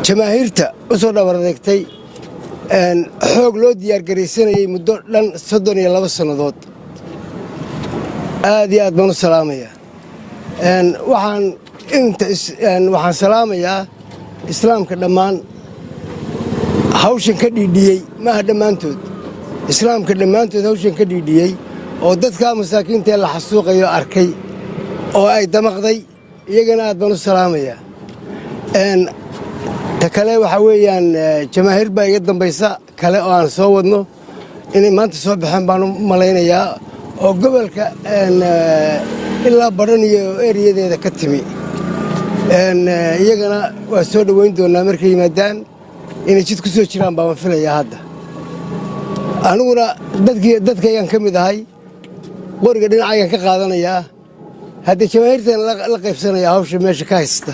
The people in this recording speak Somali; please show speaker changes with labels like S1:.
S1: جماهيرتا usoo dhabardeegtay xoog loo diyaar gareysanayay muddo dhan 32 sanadood aad iyo aad baan u salaamayaa waxaan salaamayaa islaamka dhammaan hawshan ka dhiidhiyay maaha dhammaantood islaamka dhammaantood hawshan ka dhiidhiyay oo dadka masaakiinta la xasuuqayo arkay oo ay damaqday iyagana aad baan u salaamayaa kale waxa weeyaan jamaahir baa iga dambaysa kale oo aan soo wadno inay maanta soo baxeen baan u malaynayaa oo gobolka ilaa Badhan iyo ereyadeeda ka timi iyagana waa soo dhaweyn doonaa markay yimaadaan inay jid ku soo jiraan baan filayaa hadda aniguna dadkaygan ka mid ahay qoriga dhinacaygan ka qaadanayaa hadda jamaahirtan la qaybsanaya hawsha meesha ka haysta